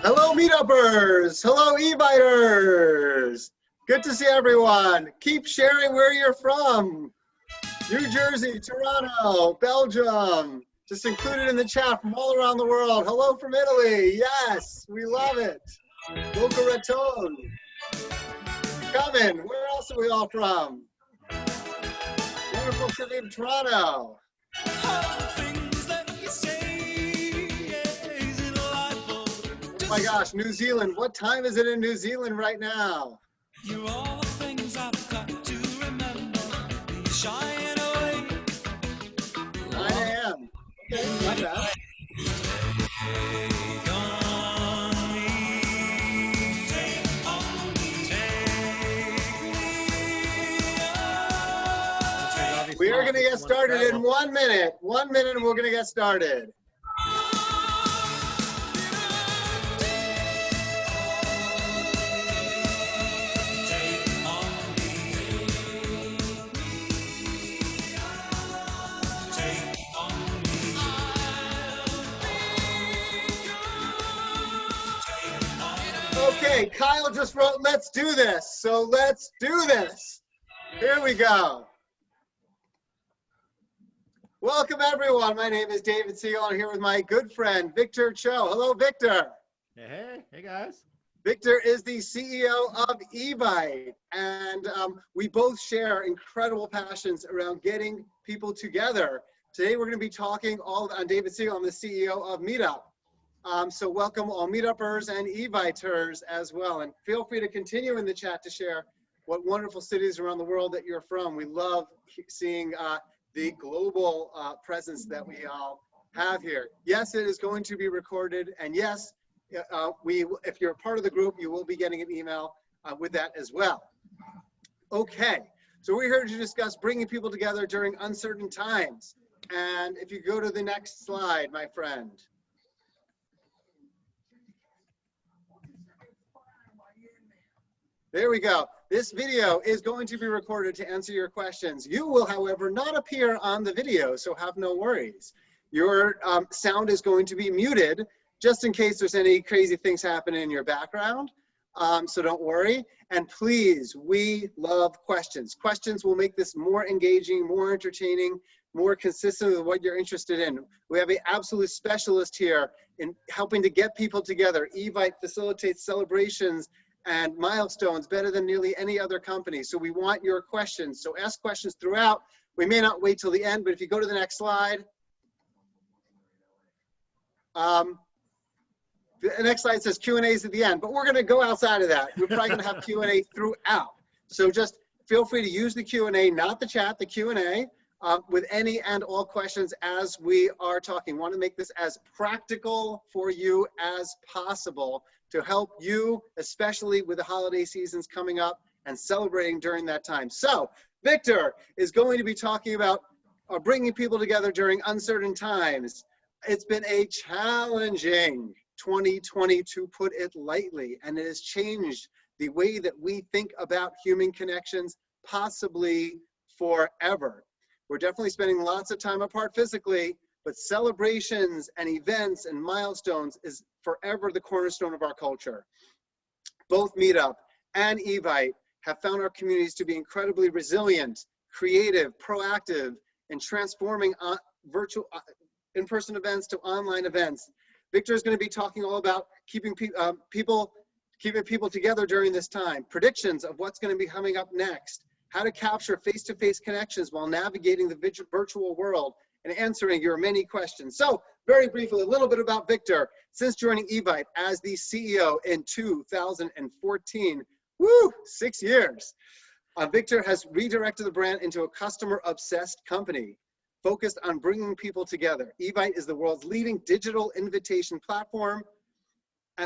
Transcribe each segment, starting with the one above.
Hello, Meetuppers. Hello, Eviters. Good to see everyone. Keep sharing where you're from. New Jersey, Toronto, Belgium. Just included in the chat from all around the world. Hello from Italy. Yes, we love it. Boca Raton. Coming. Where else are we all from? Wonderful city of Toronto. Oh my gosh, New Zealand. What time is it in New Zealand right now? You're all the things I've got to remember. Shine away. 9 a.m. Okay, not bad. We are going to get started in 1 minute. 1 minute and we're going to get started. Okay, Kyle just wrote, let's do this. So let's do this. Here we go. Welcome, everyone. My name is David Siegel. I'm here with my good friend, Victor Cho. Hello, Victor. Hey guys. Victor is the CEO of Evite, and we both share incredible passions around getting people together. Today, we're going to be talking all on David Siegel. I'm the CEO of Meetup. So welcome all Meetuppers and Eviters as well. And feel free to continue in the chat to share what wonderful cities around the world that you're from. We love seeing the global presence that we all have here. Yes, it is going to be recorded. And yes, if you're a part of the group, you will be getting an email with that as well. Okay, so we're here to discuss bringing people together during uncertain times. And if you go to the next slide, my friend. There we go. This video is going to be recorded to answer your questions. You will, however, not appear on the video, so have no worries. Your sound is going to be muted just in case there's any crazy things happening in your background. So don't worry. And please, we love questions. Questions will make this more engaging, more entertaining, more consistent with what you're interested in. We have an absolute specialist here in helping to get people together. Evite facilitates celebrations and milestones better than nearly any other company. So we want your questions. So ask questions throughout. We may not wait till the end, but if you go to the next slide. The next slide says Q&As at the end, but we're gonna go outside of that. We're probably gonna have Q&A throughout. So just feel free to use the Q&A, not the chat, the Q&A, with any and all questions as we are talking. Want to make this as practical for you as possible to help you, especially with the holiday seasons coming up and celebrating during that time. So Victor is going to be talking about bringing people together during uncertain times. It's been a challenging 2020 to put it lightly, and it has changed the way that we think about human connections possibly forever. We're definitely spending lots of time apart physically, but celebrations and events and milestones is forever the cornerstone of our culture. Both Meetup and Evite have found our communities to be incredibly resilient, creative, proactive, and transforming virtual in-person events to online events. Victor is going to be talking all about keeping people together during this time, predictions of what's going to be coming up next, how to capture face-to-face connections while navigating the virtual world, and answering your many questions. So very briefly, a little bit about Victor. Since joining Evite as the CEO in 2014, woo, 6 years, Victor has redirected the brand into a customer-obsessed company focused on bringing people together. Evite is the world's leading digital invitation platform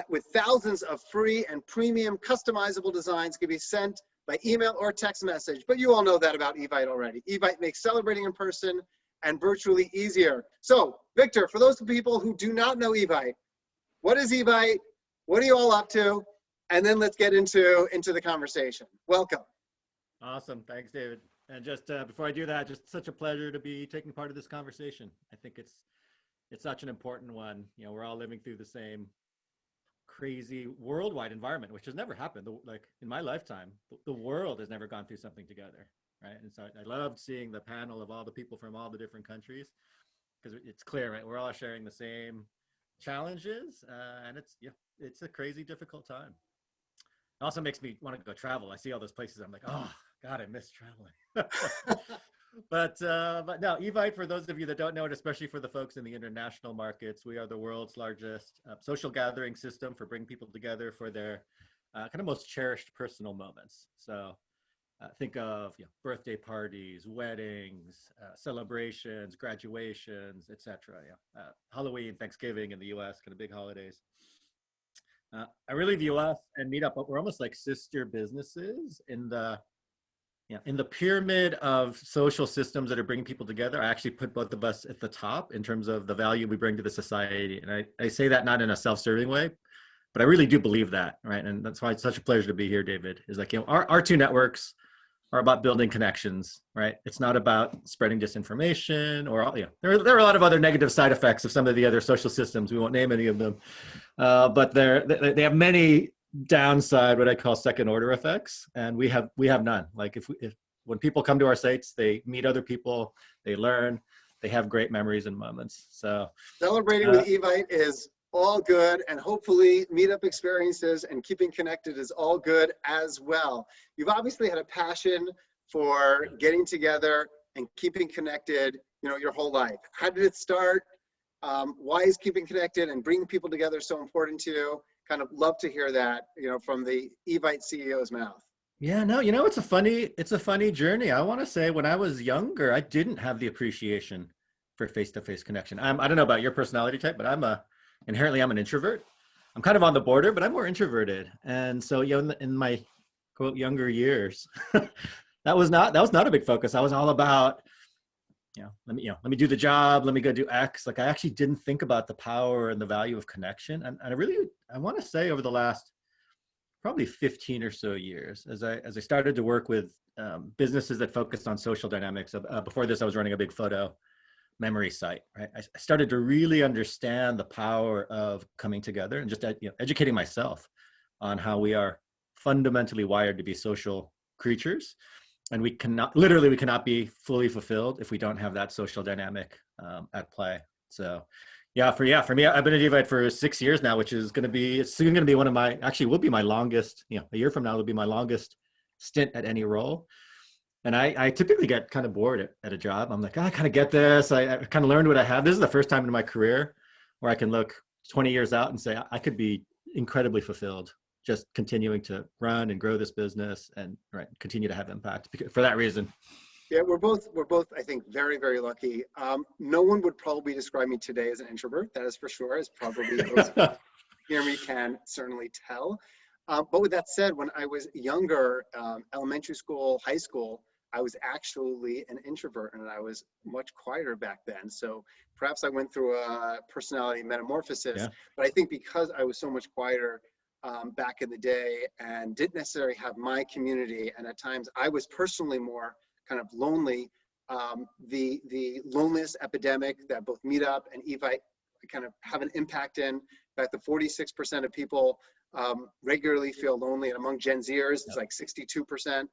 with thousands of free and premium customizable designs can be sent by email or text message. But you all know that about Evite already. Evite makes celebrating in person and virtually easier. So, Victor, for those people who do not know Evite, what is Evite? What are you all up to? And then let's get into the conversation. Welcome. Awesome. Thanks, David. And just before I do that, just such a pleasure to be taking part of this conversation. I think it's such an important one. You know, we're all living through the same crazy worldwide environment, which has never happened. Like in my lifetime, the world has never gone through something together, right? And so I loved seeing the panel of all the people from all the different countries, because it's clear, right? We're all sharing the same challenges, and it's a crazy, difficult time. It also makes me want to go travel. I see all those places. I'm like, oh God, I miss traveling. But no, Evite, for those of you that don't know it, especially for the folks in the international markets, we are the world's largest social gathering system for bringing people together for their kind of most cherished personal moments. So think of birthday parties, weddings, celebrations, graduations, etc. Halloween, Thanksgiving in the U.S., kind of big holidays. I really view us and Meetup, but we're almost like sister businesses in the pyramid of social systems that are bringing people together. I actually put both of us at the top in terms of the value we bring to the society. And I say that not in a self-serving way, but I really do believe that, right? And that's why it's such a pleasure to be here, David, is like, our two networks are about building connections, right? It's not about spreading disinformation or, there are a lot of other negative side effects of some of the other social systems. We won't name any of them, but they have many downside, what I call second order effects, and we have none. Like if when people come to our sites, they meet other people, they learn, they have great memories and moments. So celebrating with Evite is all good, and hopefully Meetup experiences and keeping connected is all good as well. You've obviously had a passion for getting together and keeping connected, your whole life. How did it start? Why is keeping connected and bringing people together so important to you? Kind of love to hear that, from the Evite CEO's mouth. Yeah, no, it's a funny journey. I want to say when I was younger, I didn't have the appreciation for face-to-face connection. I don't know about your personality type, but inherently I'm an introvert. I'm kind of on the border, but I'm more introverted. And so, in my quote younger years, that was not a big focus. I was all about, let me do the job. Let me go do X. Like I actually didn't think about the power and the value of connection. And I want to say over the last probably 15 or so years, as I started to work with businesses that focused on social dynamics. Before this, I was running a big photo memory site. Right, I started to really understand the power of coming together and just educating myself on how we are fundamentally wired to be social creatures. And we cannot be fully fulfilled if we don't have that social dynamic at play. So for me, I've been at Evite for 6 years now, which is going to be will be my longest, a year from now, it'll be my longest stint at any role. And I typically get kind of bored at a job. I'm like, I kind of get this. I kind of learned what I have. This is the first time in my career where I can look 20 years out and say, I could be incredibly fulfilled just continuing to run and grow this business and continue to have impact for that reason. Yeah, we're both, I think, very, very lucky. No one would probably describe me today as an introvert. That is for sure, as probably those who hear me can certainly tell. But with that said, when I was younger, elementary school, high school, I was actually an introvert, and I was much quieter back then. So perhaps I went through a personality metamorphosis. But I think because I was so much quieter back in the day and didn't necessarily have my community, and at times I was personally more kind of lonely, the loneliness epidemic that both Meetup and Evite kind of have an impact in. In fact, the 46% of people regularly feel lonely, and among Gen Zers, it's like 62%.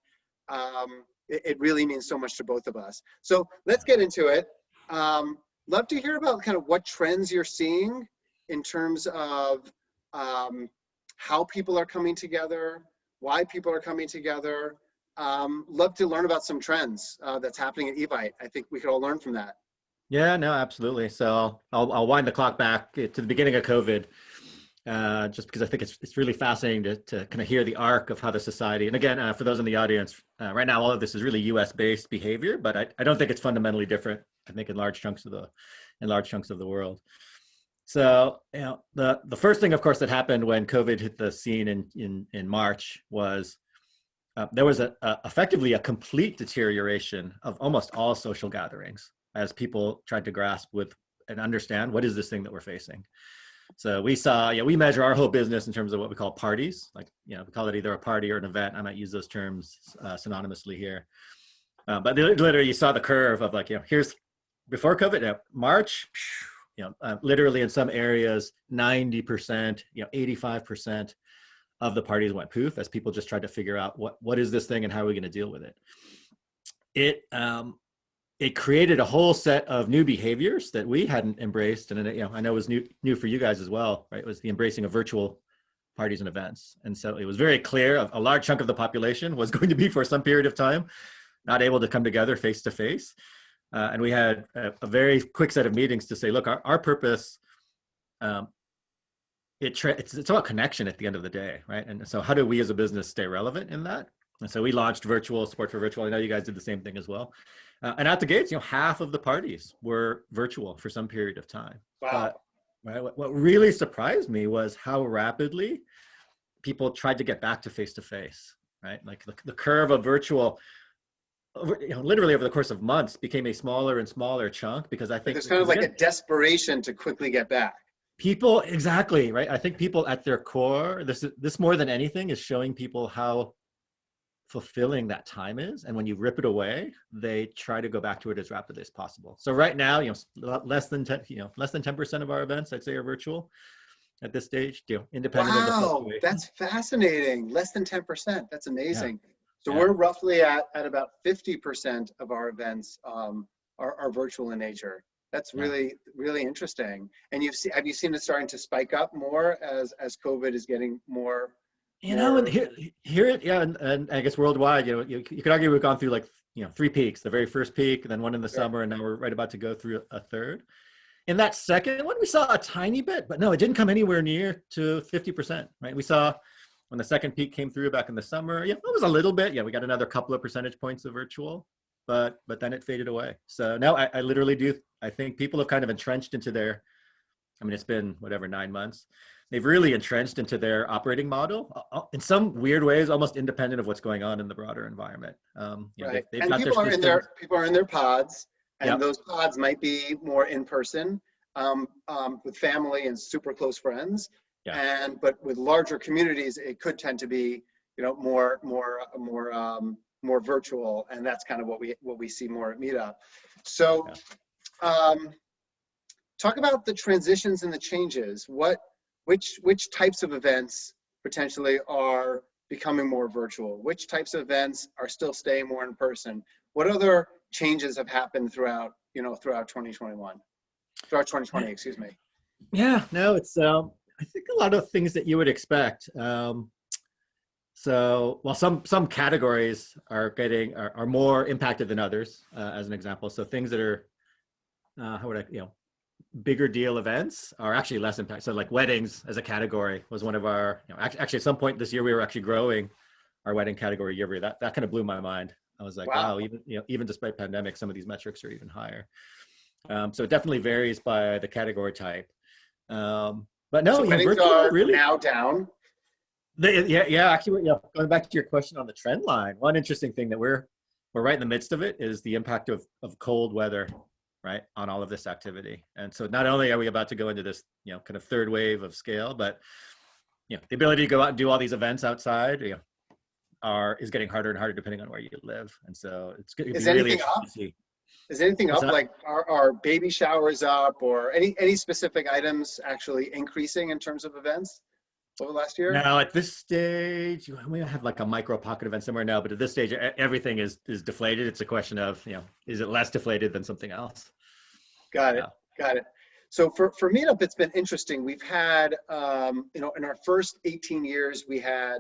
It really means so much to both of us. So let's get into it. Love to hear about kind of what trends you're seeing in terms of how people are coming together, why people are coming together. Love to learn about some trends that's happening at Evite. I think we could all learn from that. Yeah, no, absolutely. So I'll wind the clock back to the beginning of COVID, just because I think it's really fascinating to kind of hear the arc of how the society, and again, for those in the audience, right now, all of this is really US based behavior, but I don't think it's fundamentally different, I think, in large chunks of the world. So, the first thing, of course, that happened when COVID hit the scene in March was there was effectively a complete deterioration of almost all social gatherings as people tried to grasp with and understand what is this thing that we're facing. So we saw, we measure our whole business in terms of what we call parties. Like, we call it either a party or an event. I might use those terms synonymously here. But literally you saw the curve of like, here's before COVID, March, literally in some areas, 90%, 85% of the parties went poof as people just tried to figure out what is this thing and how are we going to deal with it. It created a whole set of new behaviors that we hadn't embraced, and I know it was new for you guys as well, right? It was the embracing of virtual parties and events, and so it was very clear a large chunk of the population was going to be for some period of time not able to come together face to face, and we had a very quick set of meetings to say, look, our purpose, it's about connection at the end of the day, right? And so how do we as a business stay relevant in that? And so we launched virtual support for virtual. I know you guys did the same thing as well. And at the gates, half of the parties were virtual for some period of time. Wow. Right, what really surprised me was how rapidly people tried to get back to face-to-face, right? Like the curve of virtual, literally over the course of months, became a smaller and smaller chunk, because I think there's kind of like a desperation to quickly get back. People, exactly, right? I think people at their core, this more than anything is showing people how fulfilling that time is, and when you rip it away, they try to go back to it as rapidly as possible. So right now, less than 10% of our events, I'd say, are virtual at this stage, independent of the fluctuation. That's fascinating. Less than 10%. That's amazing. Yeah. So we're roughly at about 50% of our events are virtual in nature. That's really, really interesting. And have you seen it starting to spike up more as COVID is getting more? And and I guess worldwide, you could argue we've gone through like 3 peaks. The very first peak, and then one in the summer, and now we're right about to go through a third. In that second one, we saw a tiny bit, but no, it didn't come anywhere near to 50%. Right? We saw when the second peak came through back in the summer, it was a little bit. We got another couple of percentage points of virtual, but then it faded away. So now I literally do. I think people have kind of entrenched into their. I mean, it's been 9 months. They've really entrenched into their operating model in some weird ways, almost independent of what's going on in the broader environment. Right. They've and got people are in their pods, and those pods might be more in person, with family and super close friends. Yeah. But with larger communities, it could tend to be more virtual, and that's kind of what we see more at Meetup. So, talk about the transitions and the changes. Which types of events potentially are becoming more virtual? Which types of events are still staying more in person? What other changes have happened throughout 2020, excuse me? Yeah, no, it's I think a lot of things that you would expect. So, well, some categories are more impacted than others, as an example. So things that are bigger deal events are actually less impacted. So like weddings as a category was one of our, actually at some point this year, we were actually growing our wedding category year over year. That kind of blew my mind. I was like, wow, even despite pandemic, some of these metrics are even higher. So it definitely varies by the category type. But no, weddings are really now down. Actually, going back to your question on the trend line, one interesting thing that we're right in the midst of it is the impact of cold weather, right, on all of this activity. And so not only are we about to go into this, kind of third wave of scale, but the ability to go out and do all these events outside, is getting harder and harder depending on where you live. And so it's going to be really interesting to see. Is anything up? Like are baby showers up, or any specific items actually increasing in terms of events over the last year? Now at this stage, we have like a micro pocket event somewhere now, but at this stage, everything is deflated. It's a question of, is it less deflated than something else? Got it. So for Meetup, it's been interesting. We've had, in our first 18 years, we had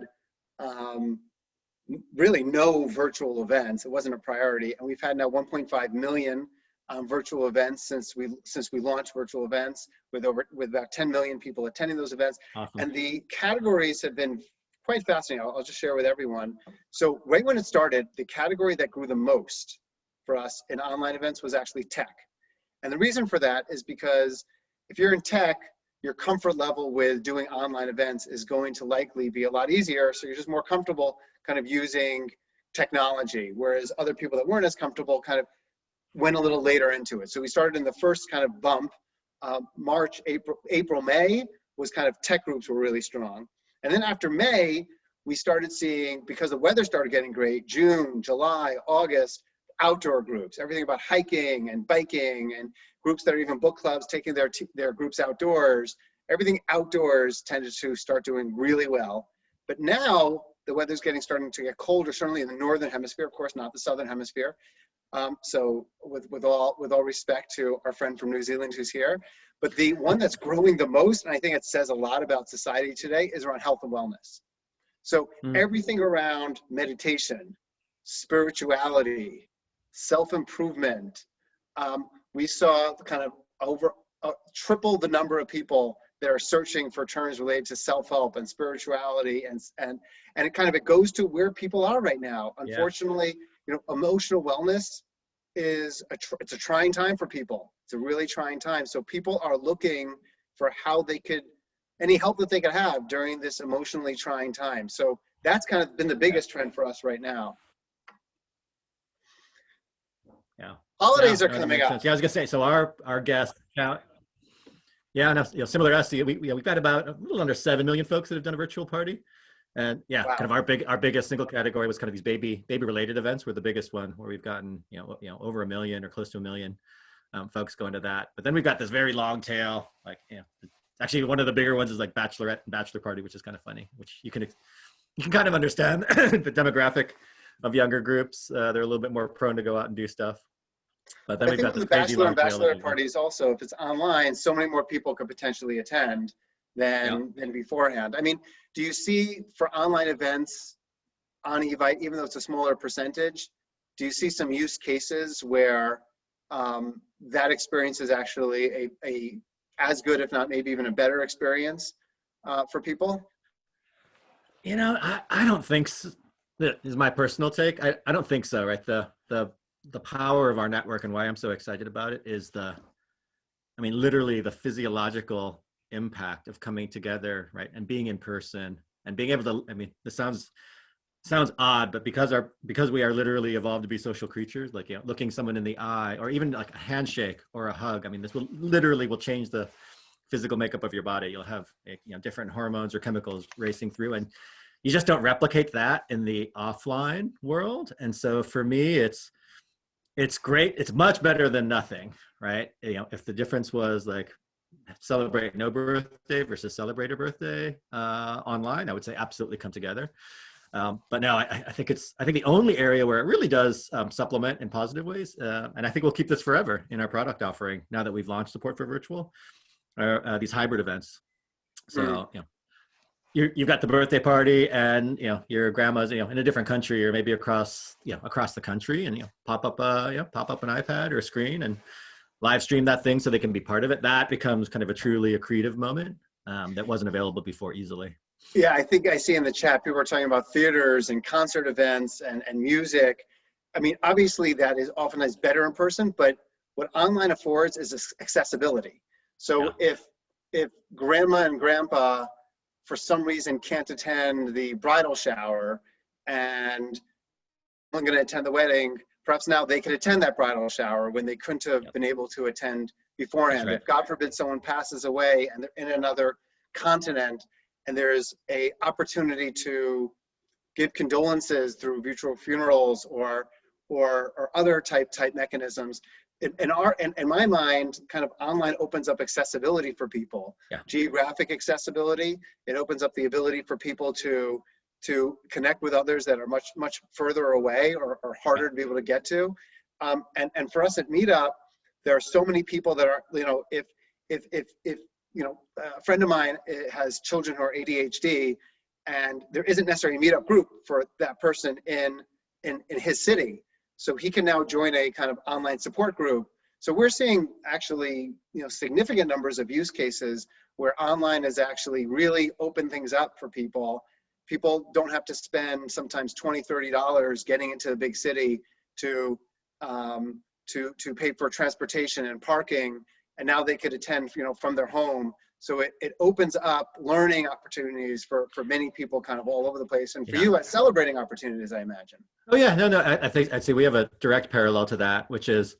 really no virtual events. It wasn't a priority, and we've had now 1.5 million virtual events since we launched virtual events, with about 10 million people attending those events. Awesome. And the categories have been quite fascinating. I'll just share with everyone. So right when it started, the category that grew the most for us in online events was actually tech. And the reason for that is because if you're in tech, your comfort level with doing online events is going to likely be a lot easier. So you're just more comfortable kind of using technology, whereas other people that weren't as comfortable kind of went a little later into it. So we started in the first kind of bump, March, April, May was kind of tech groups were really strong. And then after May, we started seeing, because the weather started getting great, June, July, August, outdoor groups, everything about hiking and biking and groups that are even book clubs, taking their groups outdoors. Everything outdoors tended to start doing really well. But now the weather's starting to get colder, certainly in the northern hemisphere, of course, not the southern hemisphere. So with all respect to our friend from New Zealand who's here, but the one that's growing the most, and I think it says a lot about society today, is around health and wellness. So everything around meditation, spirituality, self-improvement. We saw kind of triple the number of people that are searching for terms related to self-help and spirituality, and it goes to where people are right now. Unfortunately, emotional wellness it's a trying time for people. It's a really trying time. So people are looking for any help that they could have during this emotionally trying time. So that's kind of been the biggest trend for us right now. Yeah. Holidays are coming up. Yeah, I was gonna say, so our guest count. Yeah, and similar to us, we've got about a little under 7 million folks that have done a virtual party. And wow. Kind of our biggest single category was kind of these baby related events were the biggest one, where we've gotten over 1 million or close to 1 million folks going to that. But then we've got this very long tail, actually one of the bigger ones is like bachelorette and bachelor party, which is kind of funny, which you can kind of understand the demographic of younger groups. They're a little bit more prone to go out and do stuff. But then we've got this crazy long tail. The bachelor and bachelorette parties also, if it's online, so many more people could potentially attend than beforehand. I mean, do you see for online events on Evite, even though it's a smaller percentage, do you see some use cases where that experience is actually a as good, if not maybe even a better experience for people? I don't think so. That is my personal take. I don't think so, right? The power of our network and why I'm so excited about it is literally the physiological impact of coming together, right, and being in person and being able to. This sounds odd, but because we are literally evolved to be social creatures, looking someone in the eye, or even like a handshake or a hug. This will literally change the physical makeup of your body. You'll have different hormones or chemicals racing through, and you just don't replicate that in the offline world. And so for me, it's great. It's much better than nothing, right? If the difference was like celebrate no birthday versus celebrate a birthday online, I would say absolutely come together. But no, I think the only area where it really does supplement in positive ways, and I think we'll keep this forever in our product offering now that we've launched support for virtual, are these hybrid events. So you've got the birthday party, and your grandma's in a different country, or maybe across the country, and pop up an iPad or a screen and live stream that thing so they can be part of it. That becomes kind of a truly accretive moment that wasn't available before easily. Yeah, I think I see in the chat people are talking about theaters and concert events and music. Obviously that is oftentimes better in person, but what online affords is accessibility. So if grandma and grandpa for some reason can't attend the bridal shower and I'm going to attend the wedding, perhaps now they could attend that bridal shower when they couldn't have been able to attend beforehand. Right. If God forbid someone passes away and they're in another continent and there's a opportunity to give condolences through virtual funerals or other type mechanisms, in my mind, kind of online opens up accessibility for people. Geographic accessibility. It opens up the ability for people to connect with others that are much further away or harder to be able to get to. And for us at Meetup, there are so many people that are, if a friend of mine has children who are ADHD, and there isn't necessarily a Meetup group for that person in his city. So he can now join a kind of online support group. So we're seeing actually, significant numbers of use cases where online has actually really opened things up for people. People don't have to spend sometimes $20, $30 getting into the big city to pay for transportation and parking, and now they could attend, from their home. So it opens up learning opportunities for many people kind of all over the place. And for you, celebrating opportunities, I imagine. Oh yeah, no, I think I'd say we have a direct parallel to that, which is,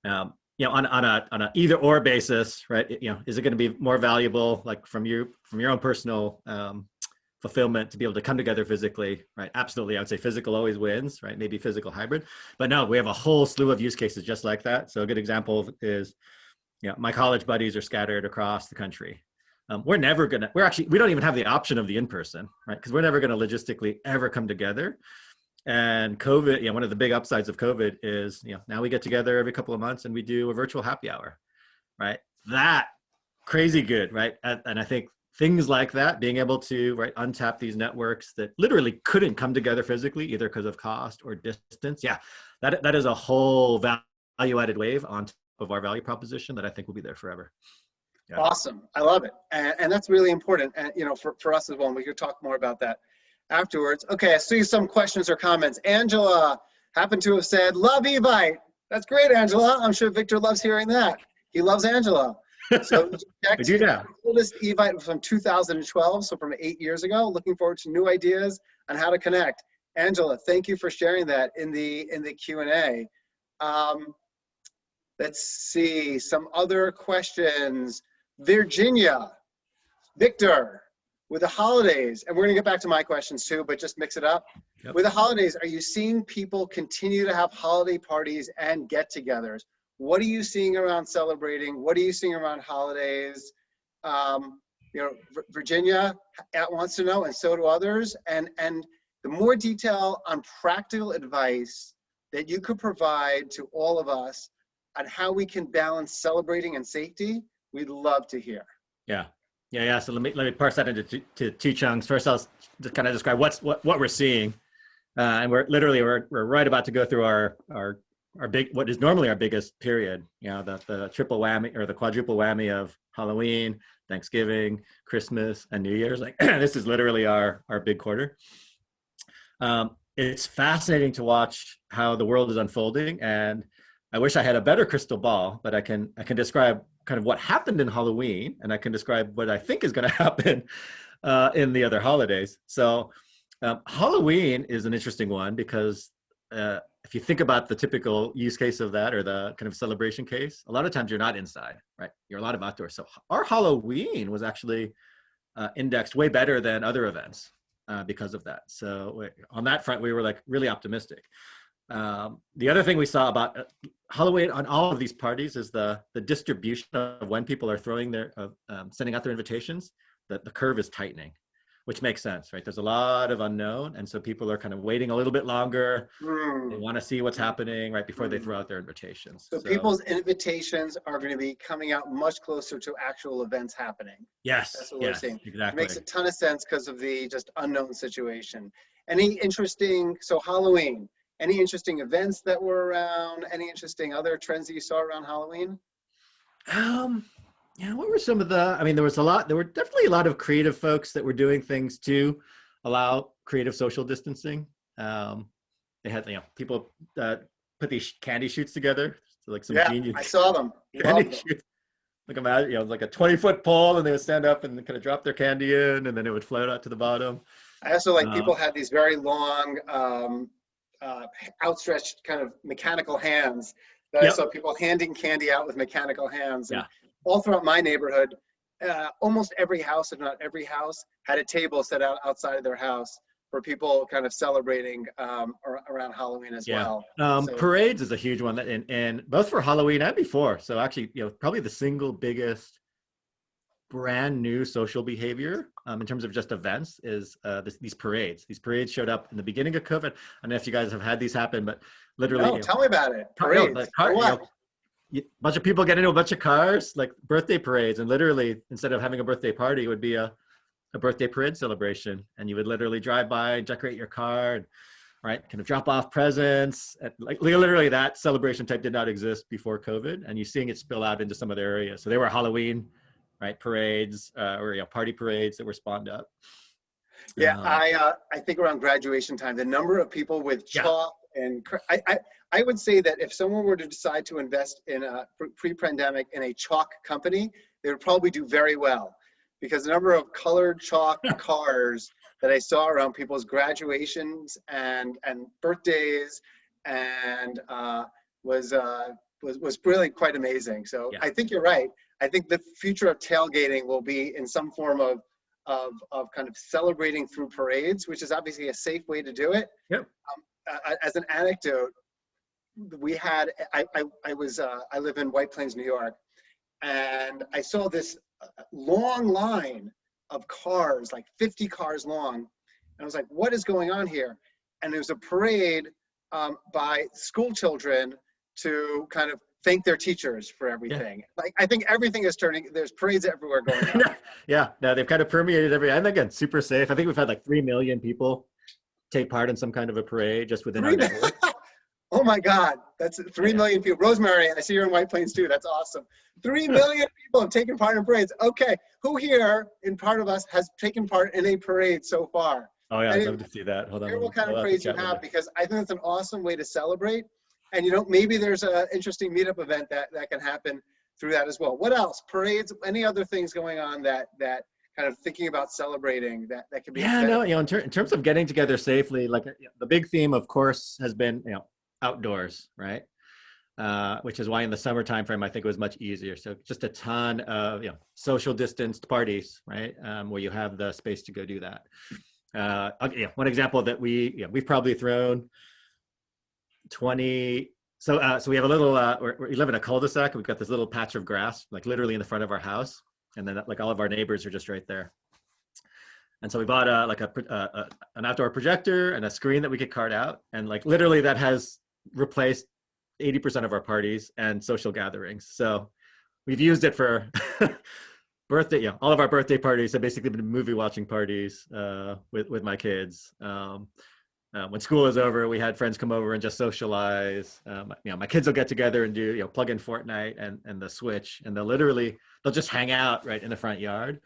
on a either or basis, right? Is it going to be more valuable, like from your own personal fulfillment to be able to come together physically, right? Absolutely. I would say physical always wins, right? Maybe physical hybrid, but no, we have a whole slew of use cases just like that. So a good example is, my college buddies are scattered across the country. We don't even have the option of the in-person, right? Because we're never going to logistically ever come together. And COVID, one of the big upsides of COVID is, now we get together every couple of months and we do a virtual happy hour, right? That crazy good, right? And I think things like that, being able to, right, untap these networks that literally couldn't come together physically, either because of cost or distance. Yeah, that is a whole value-added wave on top of our value proposition that I think will be there forever. Yeah. Awesome. I love it. And that's really important. And, for us as well, and we could talk more about that afterwards. Okay, I see some questions or comments. Angela happened to have said, love Evite. That's great, Angela. I'm sure Victor loves hearing that. He loves Angela. So I do now. The oldest Evite was from 2012, so from 8 years ago. Looking forward to new ideas on how to connect. Angela, thank you for sharing that in the Q&A. Let's see some other questions. Virginia, Victor, with the holidays, and we're gonna get back to my questions too, but just mix it up. Yep. With the holidays, are you seeing people continue to have holiday parties and get-togethers? What are you seeing around celebrating? What are you seeing around holidays? Virginia wants to know, and so do others. And the more detail on practical advice that you could provide to all of us on how we can balance celebrating and safety, we'd love to hear. Yeah. So let me parse that into two chunks. First, I'll just kind of describe what we're seeing, and we're right about to go through our big, what is normally our biggest period. The triple whammy or the quadruple whammy of Halloween, Thanksgiving, Christmas, and New Year's. Like this is literally our big quarter. It's fascinating to watch how the world is unfolding, and I wish I had a better crystal ball, but I can describe kind of what happened in Halloween, and I can describe what I think is going to happen in the other holidays. So Halloween is an interesting one because if you think about the typical use case of that, or the kind of celebration case, a lot of times you're not inside, right? You're a lot of outdoors. So our Halloween was actually indexed way better than other events because of that. So on that front, we were like really optimistic. The other thing we saw about Halloween on all of these parties is the distribution of when people are throwing sending out their invitations. The curve is tightening, which makes sense, right? There's a lot of unknown, and so people are kind of waiting a little bit longer. They want to see what's happening right before they throw out their invitations. So people's invitations are going to be coming out much closer to actual events happening. Yes, that's what we're seeing. Exactly. It makes a ton of sense because of the just unknown situation. So Halloween. Any interesting events that were around? Any interesting other trends that you saw around Halloween? What were some of there were definitely a lot of creative folks that were doing things to allow creative social distancing. They had, people put these candy shoots together. So like some genius. I saw them. Candy shoots. Look, imagine, like a 20-foot pole, and they would stand up and kind of drop their candy in, and then it would float out to the bottom. I also people had these very long, outstretched kind of mechanical hands that I saw people handing candy out with mechanical hands. And all throughout my neighborhood, almost every house, if not every house, had a table set out outside of their house for people kind of celebrating around Halloween as well. Parades is a huge one, and both for Halloween and before. So actually, probably the single biggest brand new social behavior in terms of just events is these parades. These parades showed up in the beginning of COVID. I don't know if you guys have had these happen, but literally. No, tell me about it. Parades. A bunch of people get into a bunch of cars, like birthday parades, and literally instead of having a birthday party, it would be a birthday parade celebration, and you would literally drive by, decorate your car, and, right, kind of drop off presents. Like literally, that celebration type did not exist before COVID, and you're seeing it spill out into some other areas. So they were Halloween, right, parades or party parades that were spawned up. Yeah, I think around graduation time, the number of people with chalk and I would say that if someone were to decide to invest in a pre-pandemic in a chalk company, they would probably do very well, because the number of colored chalk cars that I saw around people's graduations and birthdays and was really quite amazing. So I think you're right. I think the future of tailgating will be in some form of of kind of celebrating through parades, which is obviously a safe way to do it. Yep. As an anecdote, we had, I live in White Plains, New York, and I saw this long line of cars, like 50 cars long. And I was like, what is going on here? And there was a parade by school children to kind of thank their teachers for everything. Yeah. Like, I think everything is turning, there's parades everywhere going on. Yeah, no, they've kind of permeated and again, super safe. I think we've had like 3 million people take part in some kind of a parade just within our network. Oh my God, that's 3 million people. Rosemary, I see you're in White Plains too. That's awesome. 3 million people have taken part in parades. Okay, who here in part of us has taken part in a parade so far? Oh yeah, I'd love to see that. Hold on. Hear what kind of parades you have, because I think it's an awesome way to celebrate. And you know, maybe there's an interesting meetup event that can happen through that as well. What else? Parades, any other things going on that kind of thinking about celebrating that can be? Yeah, no, you know, in terms of getting together safely, like the big theme, of course, has been, you know, outdoors, right? Which is why in the summer time frame, I think it was much easier. So just a ton of, you know, social distanced parties, right? Where you have the space to go do that. One example that we've probably thrown 20. So we have a little, we live in a cul-de-sac. We've got this little patch of grass, like literally in the front of our house. And then like all of our neighbors are just right there. And so we bought an outdoor projector and a screen that we could cart out. And like literally that has replaced 80% of our parties and social gatherings. So we've used it for birthday, all of our birthday parties have basically been movie watching parties with my kids. When school is over, we had friends come over and just socialize. My kids will get together and do, plug in Fortnite and the Switch, and they'll just hang out right in the front yard.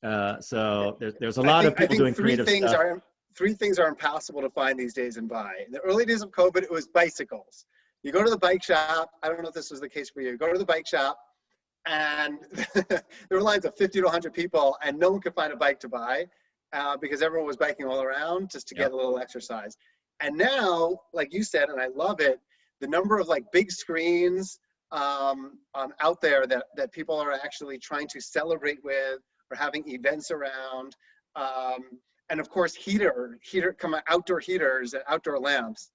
So there's a lot of people doing creative stuff. Three things are impossible to find these days and buy. In the early days of COVID, it was bicycles. You go to the bike shop. I don't know if this was the case for you. You go to the bike shop, and there were lines of 50 to 100 people, and no one could find a bike to buy because everyone was biking all around just to get a little exercise. And now, like you said, and I love it, the number of like big screens out there that people are actually trying to celebrate with or having events around. And of course, outdoor heaters and outdoor lamps.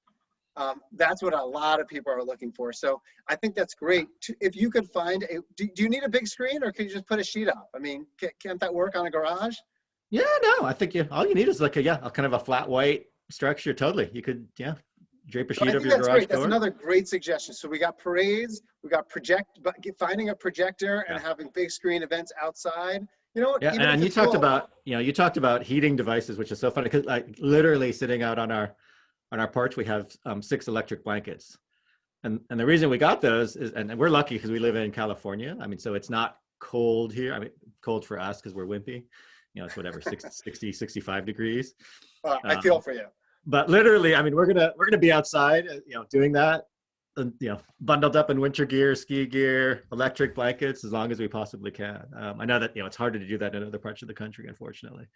That's what a lot of people are looking for. So I think that's great. If you could find do you need a big screen, or can you just put a sheet up? I mean, can't that work on a garage? Yeah, no, I think all you need is like a kind of a flat white structure. Totally. You could, drape a sheet over your garage door. That's another great suggestion. So we got parades, we got finding a projector and having big screen events outside. You know what? Yeah, and you talked about heating devices, which is so funny because like literally sitting out on our porch, we have 6 electric blankets, and the reason we got those is, and we're lucky because we live in California. I mean, so it's not cold here. I mean, cold for us because we're wimpy. It's whatever 60, 65 degrees. I feel for you. But literally, I mean, we're gonna be outside, doing that. Bundled up in winter gear, ski gear, electric blankets, as long as we possibly can. I know that, it's harder to do that in other parts of the country, unfortunately.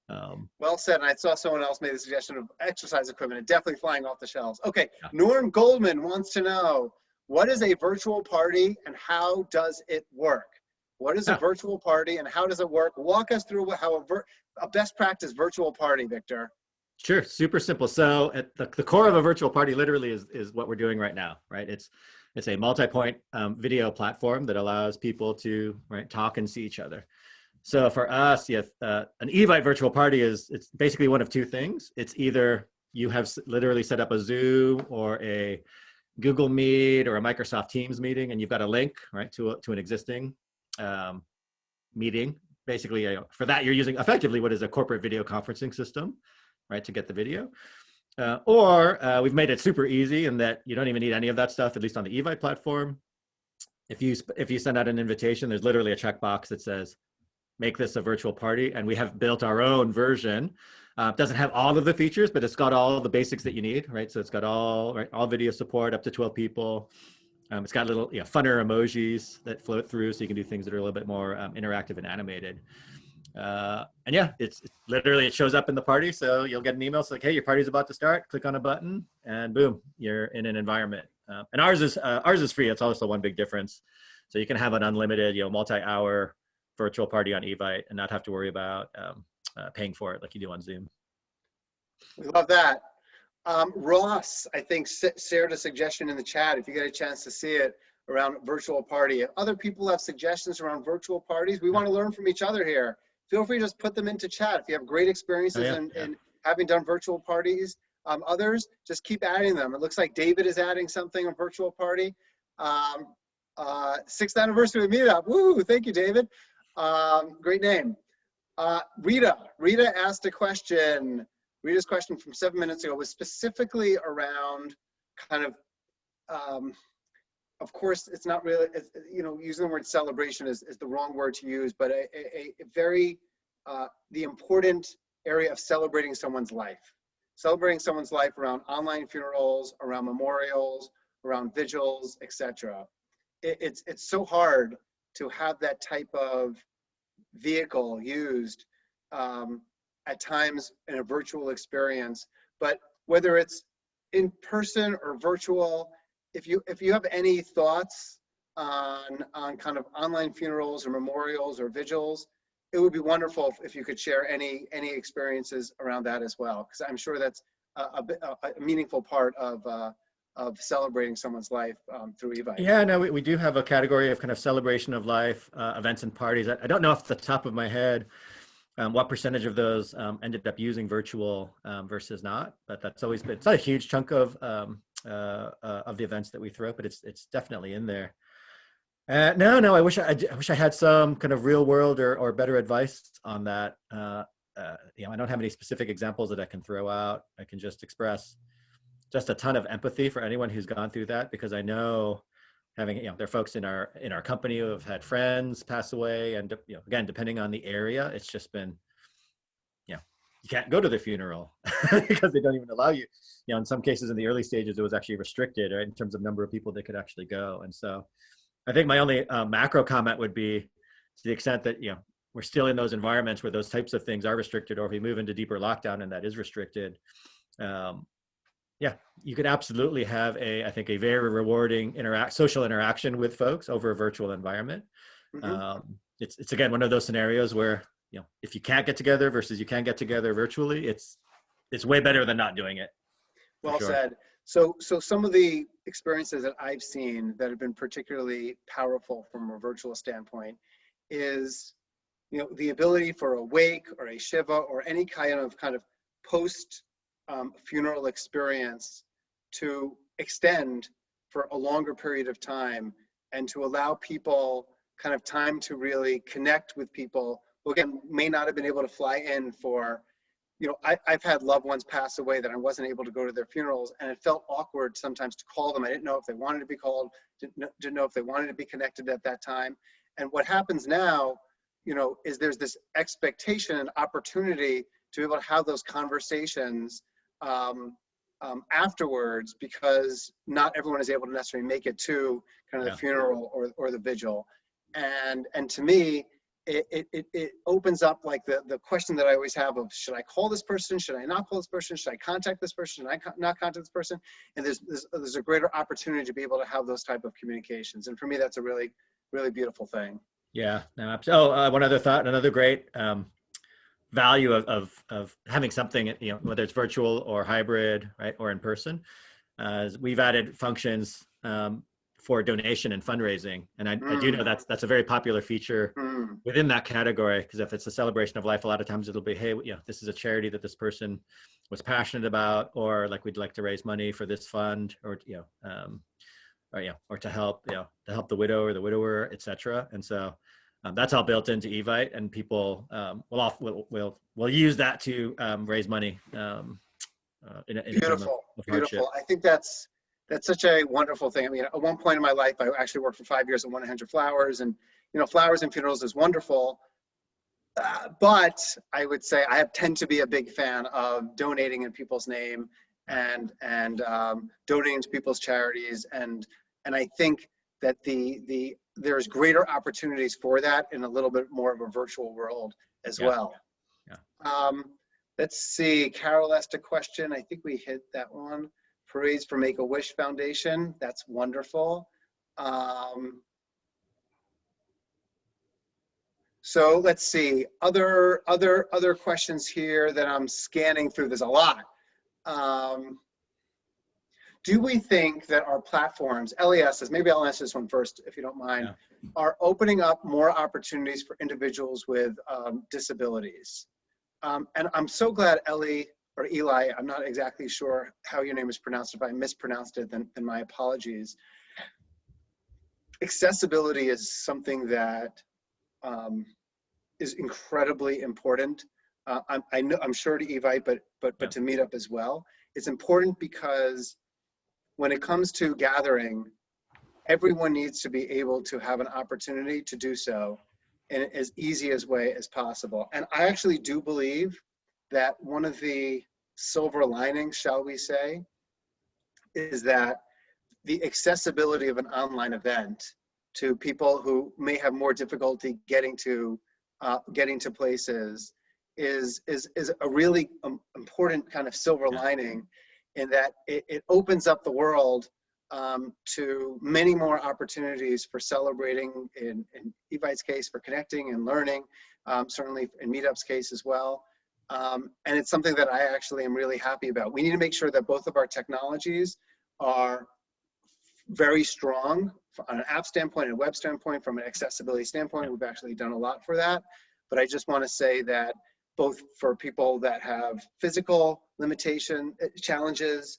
Well said. And I saw someone else made the suggestion of exercise equipment, and definitely flying off the shelves. Okay, yeah. Norm Goldman wants to know, what is a virtual party and how does it work? What is a virtual party and how does it work? Walk us through how a best practice virtual party, Victor. Sure, super simple. So at the core of a virtual party literally is what we're doing right now, right? It's a multi-point video platform that allows people to talk and see each other. So for us, an Evite virtual party it's basically one of two things. It's either you have literally set up a Zoom or a Google Meet or a Microsoft Teams meeting, and you've got a link to an existing meeting. Basically, for that you're using effectively what is a corporate video conferencing system, to get the video. Or we've made it super easy in that you don't even need any of that stuff, at least on the Evite platform. If you send out an invitation, there's literally a checkbox that says, make this a virtual party. And we have built our own version. It doesn't have all of the features, but it's got all the basics that you need, So it's got all video support up to 12 people. It's got little funner emojis that float through, so you can do things that are a little bit more interactive and animated. It's literally, it shows up in the party. So you'll get an email. It's like, hey, your party's about to start. Click on a button and boom, you're in an environment. And ours is free. It's also one big difference. So you can have an unlimited, multi-hour virtual party on Evite and not have to worry about paying for it like you do on Zoom. We love that. Ross, I think, shared a suggestion in the chat, if you get a chance to see it, around virtual party. If other people have suggestions around virtual parties, we want to learn from each other here. Feel free to just put them into chat. If you have great experiences in having done virtual parties, others, just keep adding them. It looks like David is adding something, a virtual party. 6th anniversary of Meetup. Woo, thank you, David. Great name. Rita asked a question. Rita's question from 7 minutes ago was specifically around kind of course, it's not really, you know, using the word celebration is the wrong word to use, but a very, the important area of celebrating someone's life. Celebrating someone's life around online funerals, around memorials, around vigils, etc. It's so hard to have that type of vehicle used at times in a virtual experience, but whether it's in person or virtual, if you have any thoughts on kind of online funerals or memorials or vigils, it would be wonderful if you could share any experiences around that as well, because I'm sure that's a meaningful part of celebrating someone's life through Evite. Yeah, no, we do have a category of kind of celebration of life events and parties. I don't know off the top of my head what percentage of those ended up using virtual versus not, but that's always been, it's not a huge chunk of the events that we throw, but it's definitely in there. No, I wish I had some kind of real world or better advice on that. You know, I don't have any specific examples that I can throw out. I can just express just a ton of empathy for anyone who's gone through that, because I know having, you know, there are folks in our company who have had friends pass away, and, you know, again, depending on the area, it's just been, you know, you can't go to the funeral because they don't even allow you. You know, in some cases in the early stages, it was actually restricted, right, in terms of number of people that could actually go. And so I think my only macro comment would be, to the extent that, you know, we're still in those environments where those types of things are restricted, or if we move into deeper lockdown and that is restricted, yeah, you could absolutely have I think a very rewarding social interaction with folks over a virtual environment. Mm-hmm. It's again one of those scenarios where, you know, if you can't get together versus you can get together virtually, it's way better than not doing it. Well said. So some of the experiences that I've seen that have been particularly powerful from a virtual standpoint is, you know, the ability for a wake or a shiva or any kind of post funeral experience to extend for a longer period of time, and to allow people kind of time to really connect with people who, again, may not have been able to fly in for, you know, I've had loved ones pass away that I wasn't able to go to their funerals, and it felt awkward sometimes to call them. I didn't know if they wanted to be called, didn't know if they wanted to be connected at that time. And what happens now, you know, is there's this expectation and opportunity to be able to have those conversations afterwards, because not everyone is able to necessarily make it to kind of the funeral or the vigil. And to me, it opens up like the question that I always have of, should I call this person? Should I not call this person? Should I contact this person? Should I not contact this person? And there's a greater opportunity to be able to have those type of communications. And for me, that's a really, really beautiful thing. Yeah, no, absolutely. Oh, one other thought, another great value of having something, you know, whether it's virtual or hybrid, right, or in person, we've added functions for donation and fundraising, and I do know that's a very popular feature within that category, because if it's a celebration of life, a lot of times it'll be, hey, you know, this is a charity that this person was passionate about, or like, we'd like to raise money for this fund, or, you know, or to help, you know, to help the widow or the widower, etc. And so that's all built into Evite, and people will use that to raise money. In Beautiful. I think that's such a wonderful thing. I mean, at one point in my life, I actually worked for 5 years at 100 Flowers, and, you know, flowers and funerals is wonderful. But I would say I tend to be a big fan of donating in people's name and donating to people's charities, and I think that there's greater opportunities for that in a little bit more of a virtual world as well. Yeah. Let's see. Carol asked a question. I think we hit that one. Parades for Make-A-Wish Foundation. That's wonderful. So let's see, other questions here that I'm scanning through. There's a lot. Do we think that our platforms, LESs, maybe I'll answer this one first, if you don't mind, are opening up more opportunities for individuals with disabilities? And I'm so glad Ellie or Eli, I'm not exactly sure how your name is pronounced. If I mispronounced it, then my apologies. Accessibility is something that is incredibly important. I'm sure to Evite, but to Meetup as well. It's important because when it comes to gathering, everyone needs to be able to have an opportunity to do so in as easy as way as possible. And I actually do believe that one of the silver linings, shall we say, is that the accessibility of an online event to people who may have more difficulty getting to places is a really important kind of silver lining, in that it opens up the world to many more opportunities for celebrating, in Evite's case, for connecting and learning, certainly in Meetup's case as well. And it's something that I actually am really happy about. We need to make sure that both of our technologies are very strong on an app standpoint and a web standpoint. From an accessibility standpoint, we've actually done a lot for that. But I just want to say that both for people that have physical limitation challenges,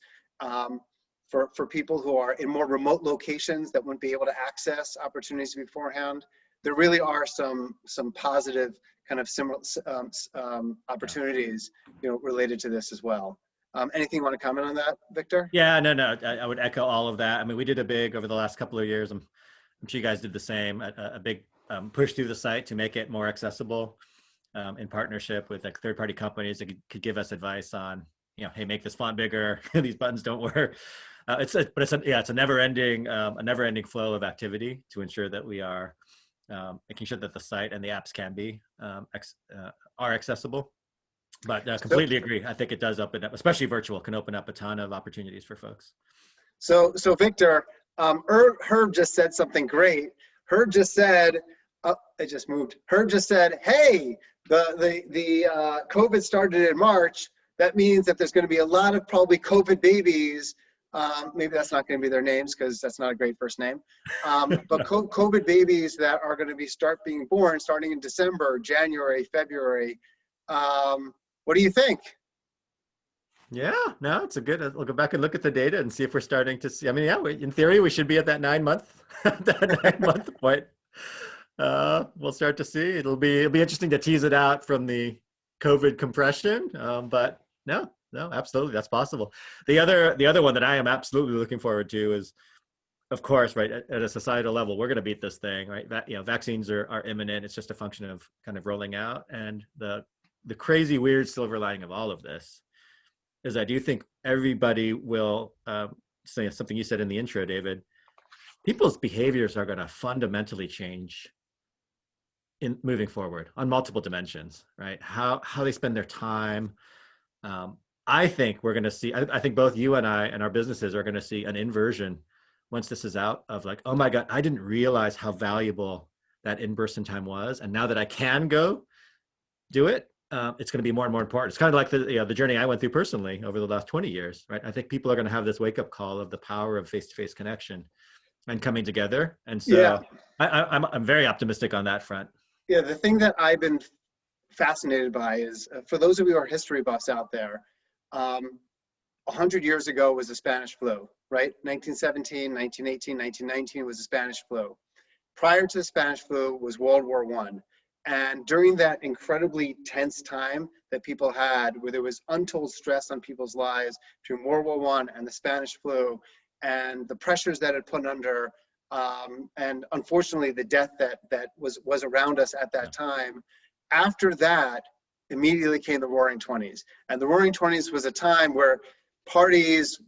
for people who are in more remote locations that wouldn't be able to access opportunities beforehand, there really are some positive kind of similar opportunities, related to this as well. Anything you want to comment on that, Victor? Yeah, no, I would echo all of that. I mean, we did a big, over the last couple of years, I'm sure you guys did the same, a big push through the site to make it more accessible, in partnership with like third-party companies that could give us advice on, hey, make this font bigger. These buttons don't work. It's a never-ending flow of activity to ensure that we are making sure that the site and the apps can be are accessible. But completely agree. I think it does open up, especially virtual, can open up a ton of opportunities for folks. So Victor, Herb just said something great. Herb just said, it just moved. Herb just said, hey, the COVID started in March. That means that there's going to be a lot of probably COVID babies. Maybe that's not going to be their names, because that's not a great first name. But COVID babies that are going to start being born starting in December, January, February. What do you think? Yeah, no, it's a good, we'll go back and look at the data and see if we're starting to see. I mean, yeah, in theory, we should be at that 9-month, point. We'll start to see. It'll be interesting to tease it out from the COVID compression. But no, absolutely, that's possible. The other one that I am absolutely looking forward to is, of course, right, at a societal level, we're going to beat this thing, right? Vaccines are imminent. It's just a function of kind of rolling out. And the crazy, weird silver lining of all of this is I do think everybody will, say something you said in the intro, David, people's behaviors are going to fundamentally change in moving forward on multiple dimensions, right? How they spend their time. I think we're going to see, I think both you and I and our businesses are going to see an inversion once this is out, of like, oh my God, I didn't realize how valuable that in-person time was. And now that I can go do it, it's going to be more and more important. It's kind of like the journey I went through personally over the last 20 years, right? I think people are going to have this wake-up call of the power of face-to-face connection and coming together. And so yeah. I'm very optimistic on that front. Yeah, the thing that I've been fascinated by is, for those of you who are history buffs out there, 100 years ago was the Spanish flu, right? 1917, 1918, 1919 was the Spanish flu. Prior to the Spanish flu was World War I. And during that incredibly tense time that people had, where there was untold stress on people's lives between World War I and the Spanish flu, and the pressures that it put under, and unfortunately the death that was around us at that time. After that, immediately came the Roaring '20s, and the Roaring '20s was a time where parties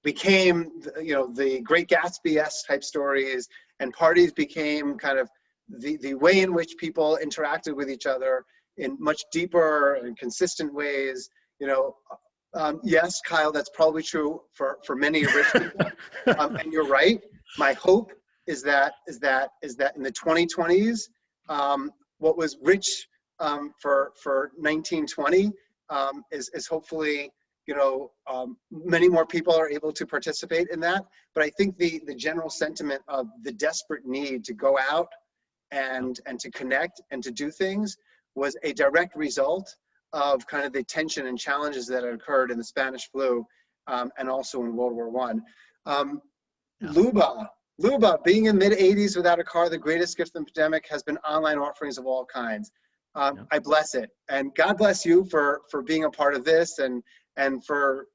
became the Great Gatsby-esque type stories, and parties became kind of the way in which people interacted with each other in much deeper and consistent ways. Yes, Kyle, that's probably true for many rich people, and you're right. My hope is that in the 2020s, what was rich for 1920 is hopefully, many more people are able to participate in that. But I think the general sentiment of the desperate need to go out and to connect and to do things was a direct result of kind of the tension and challenges that had occurred in the Spanish flu and also in World War I. Luba, being in mid-80s without a car, the greatest gift of the pandemic has been online offerings of all kinds. I bless it. And God bless you for being a part of this and for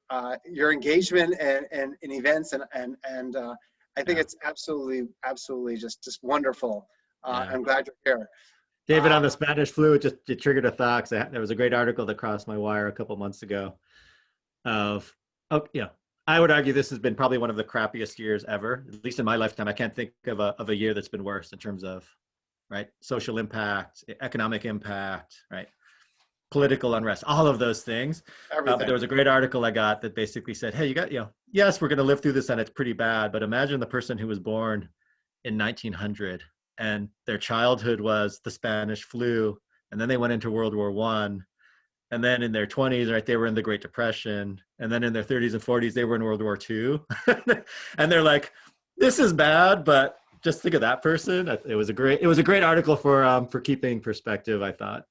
your engagement and in events. And I think it's absolutely just wonderful. I'm glad you're here. David, on the Spanish flu, it triggered a thought. There was a great article that crossed my wire a couple months ago of, I would argue this has been probably one of the crappiest years ever, at least in my lifetime. I can't think of a year that's been worse in terms of, right, social impact, economic impact, right, political unrest, all of those things. But there was a great article I got that basically said, hey, yes, we're going to live through this and it's pretty bad, but imagine the person who was born in 1900 and their childhood was the Spanish flu, and then they went into World War I, and then in their 20s, right, they were in the Great Depression, and then in their 30s and 40s, they were in World War II. And they're like, this is bad, but just think of that person. It was a great article for keeping perspective, I thought.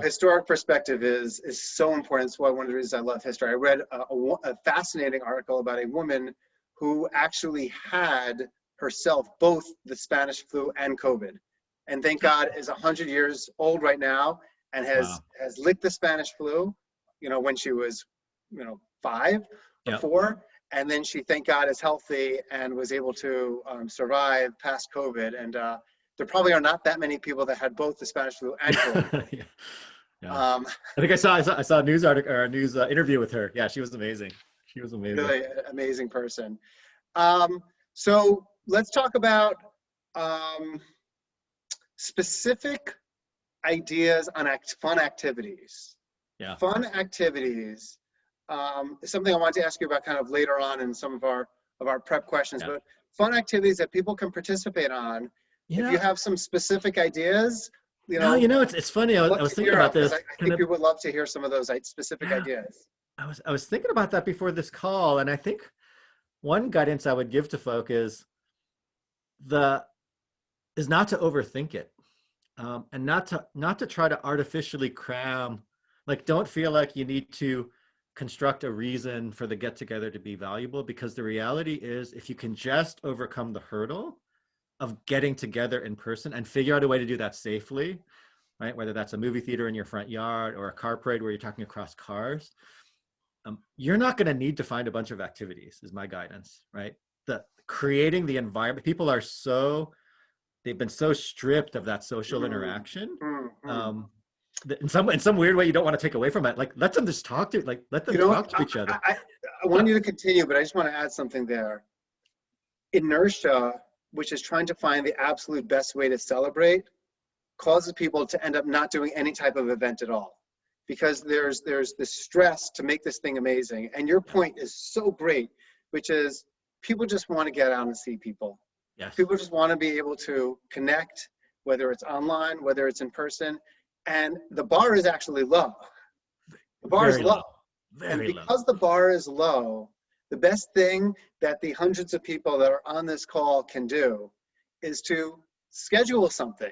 Historic perspective is so important. It's one of the reasons I love history. I read a fascinating article about a woman who actually had herself both the Spanish flu and COVID, and thank God is 100 years old right now and has licked the Spanish flu, when she was 5 or 4, and then she, thank God, is healthy and was able to survive past COVID. And there probably are not that many people that had both the Spanish flu and COVID. I think I saw a news article or a news interview with her. Yeah, she was amazing. She was amazing. Really amazing person. So let's talk about specific ideas on fun activities. Yeah. Fun activities is something I want to ask you about kind of later on in some of our prep questions. But fun activities that people can participate on. If you have some specific ideas, it's funny. I was thinking about this. I think we would love to hear some of those specific ideas. I was thinking about that before this call, and I think one guidance I would give to folk is not to overthink it, and not to try to artificially cram. Like, don't feel like you need to construct a reason for the get together to be valuable, because the reality is, if you can just overcome the hurdle of getting together in person and figure out a way to do that safely, right? Whether that's a movie theater in your front yard or a car parade where you're talking across cars, you're not going to need to find a bunch of activities, is my guidance, right? Creating the environment. People are they've been so stripped of that social interaction. In some weird way, you don't want to take away from it. Like, let them just talk to each other. I want you to continue, but I just want to add something there. Inertia, which is trying to find the absolute best way to celebrate, causes people to end up not doing any type of event at all, because there's this stress to make this thing amazing. And your point is so great, which is people just want to get out and see people. Yes. People just want to be able to connect, whether it's online, whether it's in person. And the bar is actually low. The bar is low. Very low. Because the bar is low, the best thing that the hundreds of people that are on this call can do is to schedule something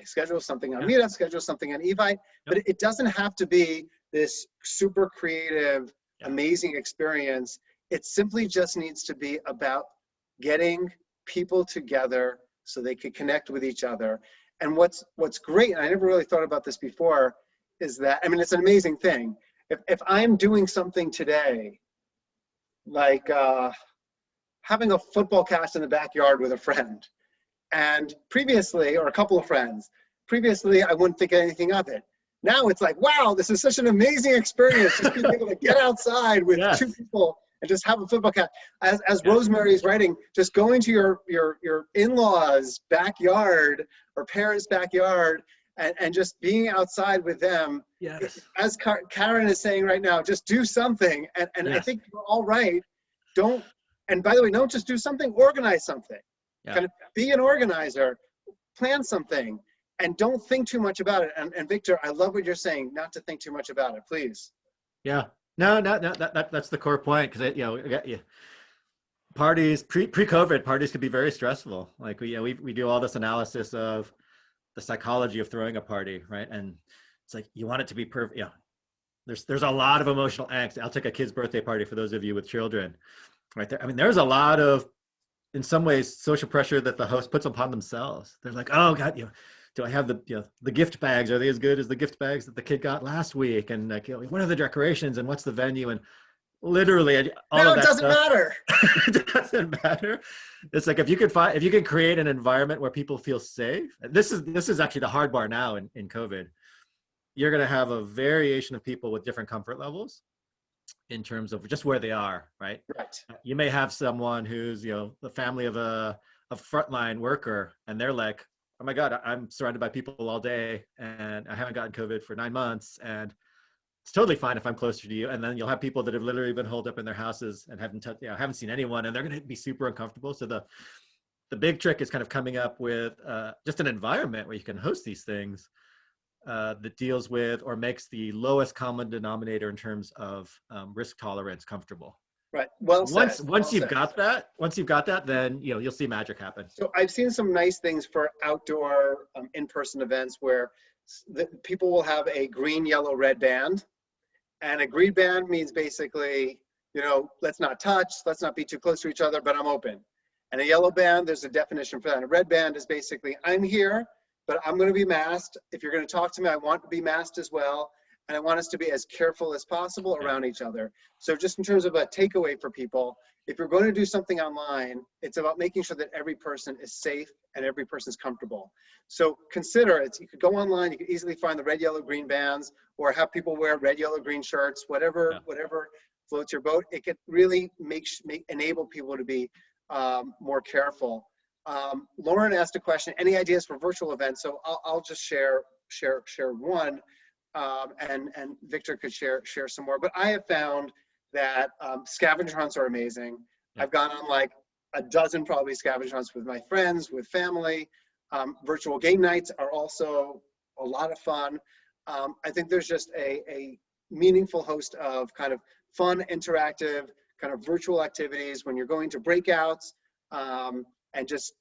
on Meetup, schedule something on Evite, but it doesn't have to be this super creative, amazing experience. It simply just needs to be about getting people together so they could connect with each other. And what's great, and I never really thought about this before, is that, it's an amazing thing. If I'm doing something today, like having a football cast in the backyard with a friend, and previously, or a couple of friends, previously I wouldn't think anything of it. Now it's like, wow, this is such an amazing experience, just being able to get outside with two people and just have a football cast. As Rosemary's writing, just going to your in-laws' backyard or parents' backyard and just being outside with them. Yes. As Karen is saying right now, just do something. And I think you're all right. And by the way, don't just do something, organize something. Yeah. Kind of be an organizer, plan something, and don't think too much about it. And Victor, I love what you're saying, not to think too much about it, please. Yeah. No, that's the core point. Cause yeah, parties pre-COVID parties could be very stressful. Like we do all this analysis of the psychology of throwing a party, right? And it's like, you want it to be perfect. Yeah. There's a lot of emotional angst. I'll take a kid's birthday party for those of you with children right there. I mean, there's a lot of, in some ways, social pressure that the host puts upon themselves. They're like, oh God, do I have the gift bags? Are they as good as the gift bags that the kid got last week? And like, what are the decorations and what's the venue? And literally all of that doesn't stuff, matter. it doesn't matter. It's like, if you can create an environment where people feel safe. This is actually the hard bar now in COVID. You're going to have a variation of people with different comfort levels in terms of just where they are, right? Right. You may have someone who's, the family of a frontline worker, and they're like, oh my God, I'm surrounded by people all day and I haven't gotten COVID for 9 months, and it's totally fine if I'm closer to you. And then you'll have people that have literally been holed up in their houses and haven't seen anyone, and they're going to be super uncomfortable. So the big trick is kind of coming up with just an environment where you can host these things that deals with or makes the lowest common denominator in terms of risk tolerance comfortable. Right. Well Once said. you've got that, then you'll see magic happen. So I've seen some nice things for outdoor in-person events where people will have a green, yellow, red band, and a green band means basically, let's not touch, let's not be too close to each other, but I'm open. And a yellow band, there's a definition for that. A red band is basically, I'm here, but I'm going to be masked. If you're going to talk to me, I want to be masked as well. And I want us to be as careful as possible around each other. So just in terms of a takeaway for people, if you're going to do something online, it's about making sure that every person is safe and every person is comfortable. So consider it. You could go online, you could easily find the red, yellow, green bands, or have people wear red, yellow, green shirts, whatever floats your boat. It could really enable people to be more careful. Lauren asked a question, any ideas for virtual events? So I'll just share one, and Victor could share some more. But I have found that scavenger hunts are amazing. I've gone on like a dozen probably scavenger hunts with my friends, with family. Virtual game nights are also a lot of fun. I think there's just a meaningful host of kind of fun, interactive, kind of virtual activities when you're going to breakouts, and just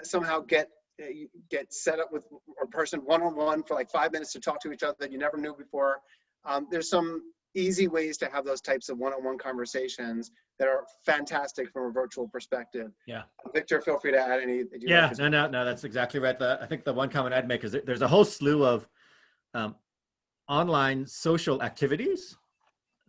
somehow get set up with a person one-on-one for like 5 minutes to talk to each other that you never knew before. There's some easy ways to have those types of one-on-one conversations that are fantastic from a virtual perspective. Yeah. Victor, feel free to add any. No, that's exactly right. I think the one comment I'd make is that there's a whole slew of online social activities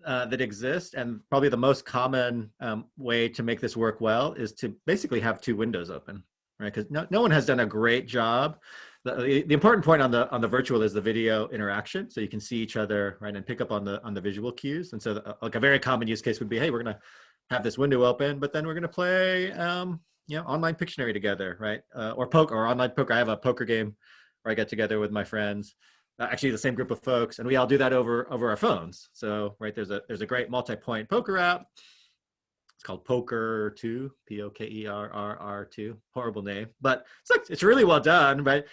that exist, and probably the most common way to make this work well is to basically have two windows open, right? Because no one has done a great job. The important point on the virtual is the video interaction, so you can see each other, right, and pick up on the visual cues. And so like a very common use case would be, hey, we're gonna have this window open, but then we're gonna play online Pictionary together, right? Or online poker. I have a poker game where I get together with my friends. Actually the same group of folks, and we all do that over our phones. So right, there's a great multi-point poker app. It's called Poker 2, POKERRR2. Horrible name, but it's really well done, right?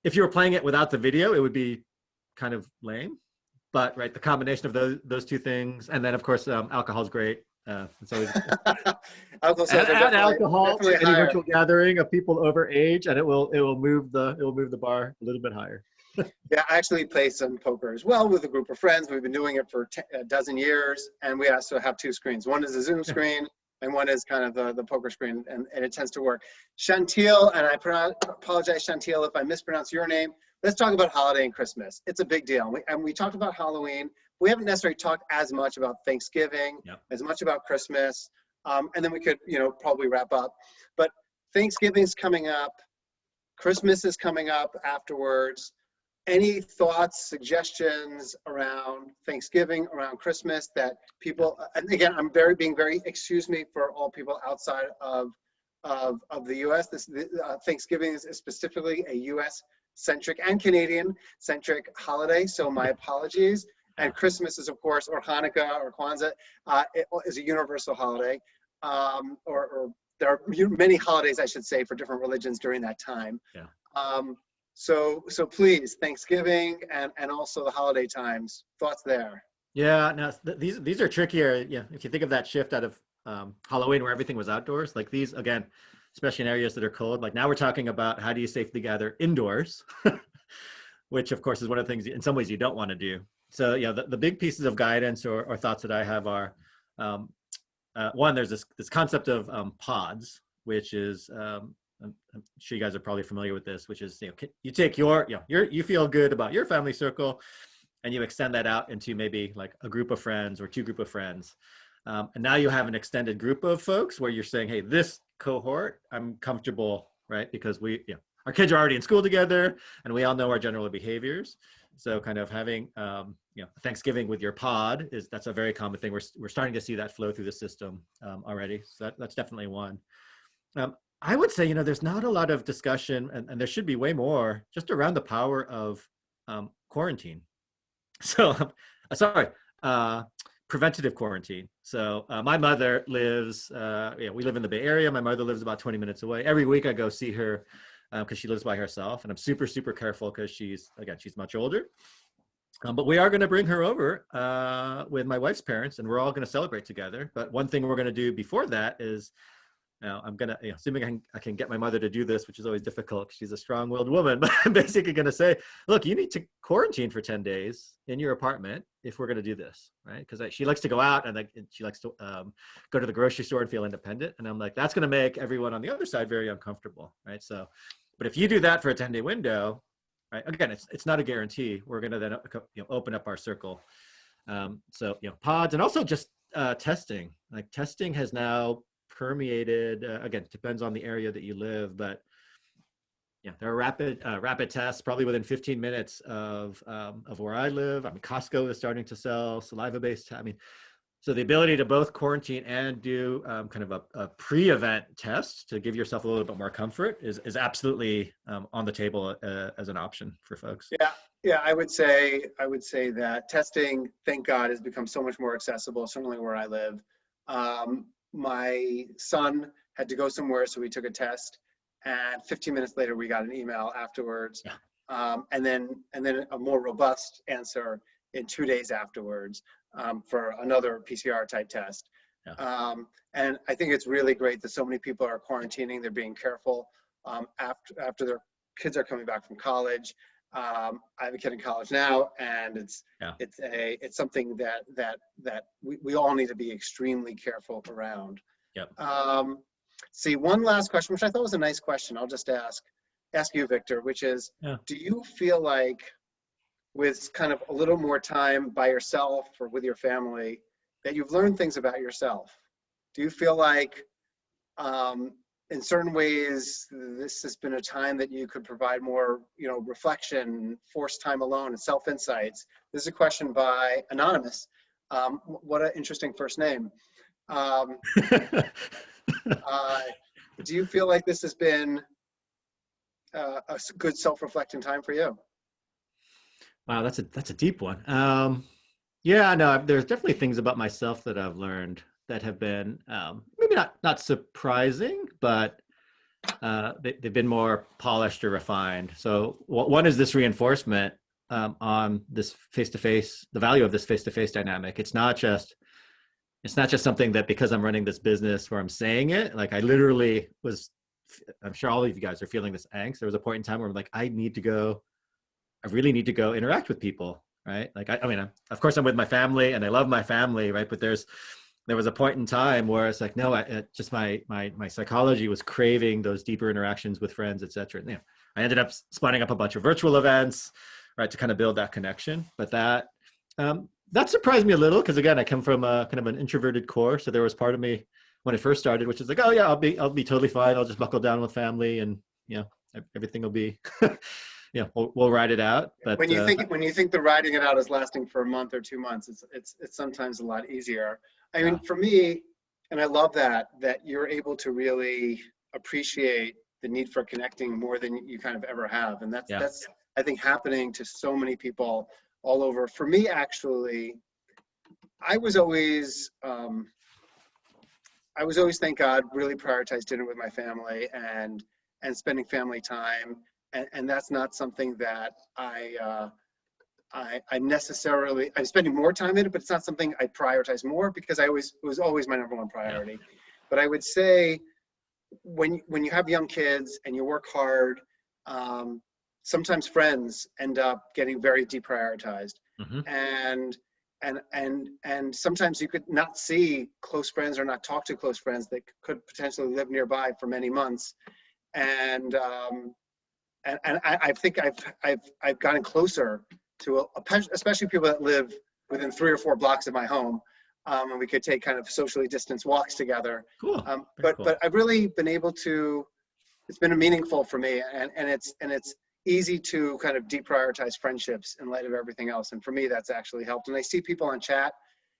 If you were playing it without the video, it would be kind of lame. But right, the combination of those two things, and then of course alcohol's great. It's always add alcohol to any virtual gathering of people over age, and it will move the bar a little bit higher. Yeah, I actually play some poker as well with a group of friends. We've been doing it for a dozen years, and we also have two screens. One is a Zoom screen, and one is kind of the poker screen, and it tends to work. Chantil, and I apologize, Chantil, if I mispronounce your name. Let's talk about holiday and Christmas. It's a big deal. We talked about Halloween. We haven't necessarily talked as much about Thanksgiving, as much about Christmas, and then we could, probably wrap up. But Thanksgiving's coming up. Christmas is coming up afterwards. Any thoughts, suggestions around Thanksgiving, around Christmas that people, and again, I'm being very, excuse me for all people outside of the US. Thanksgiving is specifically a US centric and Canadian centric holiday. So my apologies. And Christmas is, of course, or Hanukkah or Kwanzaa, it is a universal holiday. Or there are many holidays, I should say, for different religions during that time. Yeah. So please, Thanksgiving and also the holiday times, thoughts there? Yeah, no, these are trickier. Yeah, if you think of that shift out of Halloween where everything was outdoors, like these again, especially in areas that are cold. Like now we're talking about how do you safely gather indoors, which of course is one of the things in some ways you don't want to do. So yeah, the big pieces of guidance or thoughts that I have are one, there's this concept of pods, which is I'm sure you guys are probably familiar with this, which is you take you feel good about your family circle, and you extend that out into maybe like a group of friends or two group of friends. And now you have an extended group of folks where you're saying, hey, this cohort, I'm comfortable, right? Because our kids are already in school together and we all know our general behaviors. So kind of having, Thanksgiving with your pod that's a very common thing. We're starting to see that flow through the system already. So that's definitely one. I would say, there's not a lot of discussion and there should be way more just around the power of quarantine. So, preventative quarantine. So my mother lives, we live in the Bay Area. My mother lives about 20 minutes away. Every week I go see her because she lives by herself, and I'm super, super careful because she's much older. But we are going to bring her over with my wife's parents, and we're all going to celebrate together. But one thing we're going to do before that is, I'm going to, assuming I can get my mother to do this, which is always difficult. She's a strong-willed woman, but I'm basically going to say, look, you need to quarantine for 10 days in your apartment if we're going to do this, right? Because she likes to go out and she likes to go to the grocery store and feel independent. And I'm like, that's going to make everyone on the other side very uncomfortable, right? So, but if you do that for a 10-day window, right? Again, it's not a guarantee. We're going to then open up our circle. So pods, and also just testing. Like testing has now permeated, again, depends on the area that you live, but there are rapid tests probably within 15 minutes of where I live. I mean, Costco is starting to sell saliva-based. So the ability to both quarantine and do kind of a pre-event test to give yourself a little bit more comfort is absolutely on the table as an option for folks. Yeah, I would say that testing, thank God, has become so much more accessible, certainly where I live. My son had to go somewhere, so we took a test, and 15 minutes later we got an email afterwards. And then a more robust answer in 2 days afterwards for another PCR type test. And I think it's really great that so many people are quarantining. They're being careful after their kids are coming back from college. I have a kid in college now, and it's something that we all need to be extremely careful around. See, one last question, which I thought was a nice question. I'll just ask you, Victor, which is, do you feel like with kind of a little more time by yourself or with your family that you've learned things about yourself? Do you feel like in certain ways, this has been a time that you could provide more, reflection, forced time alone, and self-insights? This is a question by Anonymous. What an interesting first name. Do you feel like this has been a good self-reflecting time for you? Wow, that's a deep one. There's definitely things about myself that I've learned that have been maybe not surprising, but they've been more polished or refined. So one is this reinforcement on this face-to-face, the value of this face-to-face dynamic. It's not just something that because I'm running this business where I'm saying it, like I literally was, I'm sure all of you guys are feeling this angst. There was a point in time where I'm like, I really need to go interact with people, right? Like, of course I'm with my family and I love my family, right? But there was a point in time where it's like, no, my psychology was craving those deeper interactions with friends, et cetera. And, I ended up spinning up a bunch of virtual events, right, to kind of build that connection. But that surprised me a little, because again, I come from a kind of an introverted core. So there was part of me when it first started, which is like, oh yeah, I'll be totally fine. I'll just buckle down with family, and everything will be, we'll ride it out. But when you think the riding it out is lasting for a month or 2 months, it's sometimes a lot easier. I mean, for me, and I love that you're able to really appreciate the need for connecting more than you kind of ever have. And that's I think happening to so many people all over. For me, actually, I was always I was always, thank God, really prioritized dinner with my family and spending family time. And that's not something that I necessarily, I'm spending more time in it, but it's not something I prioritize more because it was always my number one priority. Yeah. But I would say when you have young kids and you work hard, sometimes friends end up getting very deprioritized. Hmm. And sometimes you could not see close friends or not talk to close friends that could potentially live nearby for many months. And I think I've gotten closer to especially people that live within 3 or 4 blocks of my home, and we could take kind of socially distanced walks together. Cool. But Cool. I've really been able to. It's been meaningful for me, and it's easy to kind of deprioritize friendships in light of everything else. And for me, that's actually helped. And I see people on chat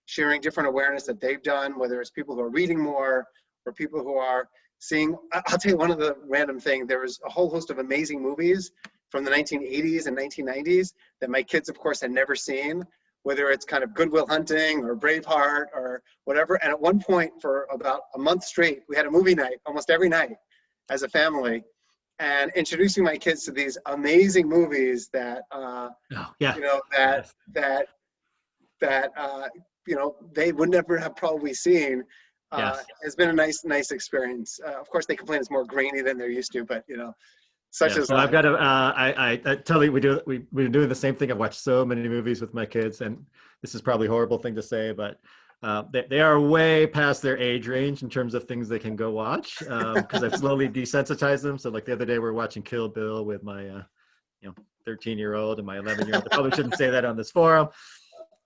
sharing different awareness that they've done, whether it's people who are reading more or people who are seeing. I'll tell you one of the random thing. There was a whole host of amazing movies from the 1980s and 1990s that my kids, of course, had never seen, whether it's kind of Good Will Hunting or Braveheart or whatever. And at one point for about a month straight, we had a movie night almost every night as a family, and introducing my kids to these amazing movies that, Yeah. you know, you know, they would never have probably seen. Yes. Has been a nice experience. Of course, they complain it's more grainy than they're used to, but you know, such Yeah, as so life. I've got to. I totally we're doing the same thing. I've watched so many movies with my kids, and this is probably a horrible thing to say, but they are way past their age range in terms of things they can go watch because I've slowly desensitized them. So like the other day, we were watching Kill Bill with my 13-year-old and my 11-year-old. I probably shouldn't say that on this forum.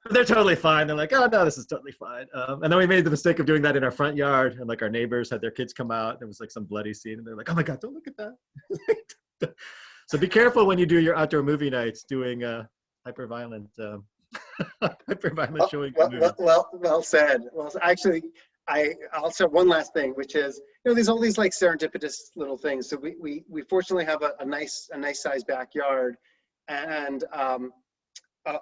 But they're totally fine. They're like, oh no, this is totally fine. And then we made the mistake of doing that in our front yard, and like our neighbors had their kids come out. There was like some bloody scene, and they're like, oh my God, don't look at that. So be careful when you do your outdoor movie nights, doing hyper-violent showing. Well said. Well, actually, I'll say one last thing, which is, you know, there's all these like serendipitous little things. So we fortunately have a nice sized backyard, and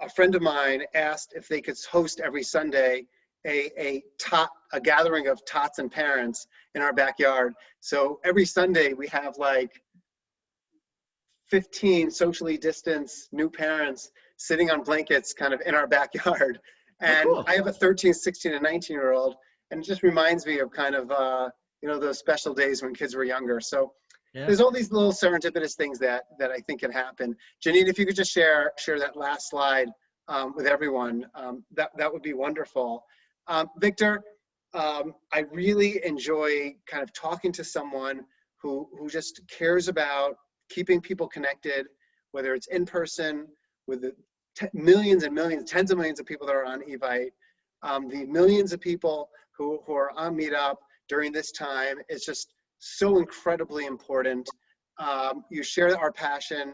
a friend of mine asked if they could host every Sunday a gathering of tots and parents in our backyard. So every Sunday we have like 15 socially distanced new parents sitting on blankets kind of in our backyard. And cool. I have a 13, 16, and 19-year-old, and it just reminds me of kind of, you know, those special days when kids were younger. So Yeah. there's all these little serendipitous things that I think can happen. Janine, if you could just share that last slide with everyone, that would be wonderful. Victor, I really enjoy kind of talking to someone who just cares about keeping people connected, whether it's in person with the millions and millions, tens of millions of people that are on Evite, the millions of people who are on Meetup during this time. It's just so incredibly important. You share our passion,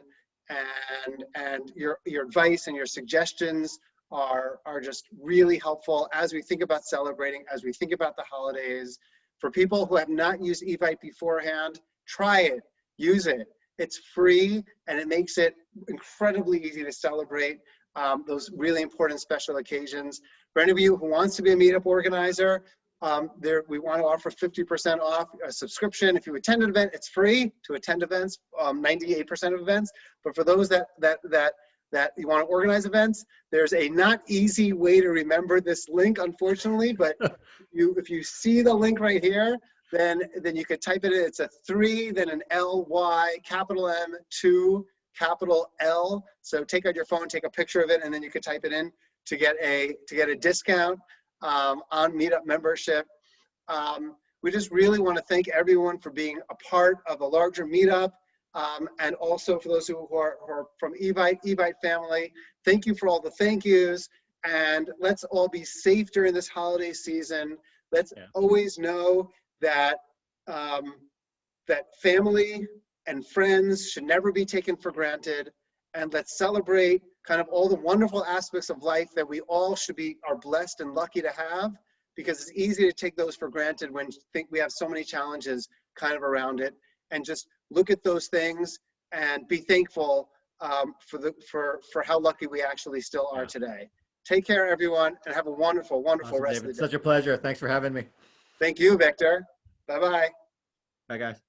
and your advice and your suggestions are just really helpful as we think about celebrating, as we think about the holidays. For people who have not used Evite beforehand, try it, use it. It's free, and it makes it incredibly easy to celebrate those really important special occasions. For any of you who wants to be a Meetup organizer, we want to offer 50% off a subscription. If you attend an event, it's free to attend events, 98% of events. But for those that you want to organize events, there's a not easy way to remember this link, unfortunately. But if you see the link right here, then you could type it in. It's a 3, then an LY, capital M, 2, capital L. So take out your phone, take a picture of it, and then you could type it in to get a discount on Meetup membership. We just really want to thank everyone for being a part of a larger Meetup, and also for those who are from Evite family. Thank you for all the thank yous, and let's all be safe during this holiday season. Let's always know that that family and friends should never be taken for granted, and let's celebrate kind of all the wonderful aspects of life that we all are blessed and lucky to have, because it's easy to take those for granted when we have so many challenges kind of around it. And just look at those things and be thankful for how lucky we actually still are today. Take care, everyone, and have a wonderful Awesome, rest David. of the day. Such a pleasure. Thanks for having me. Thank you, Victor. Bye-bye. Bye, guys.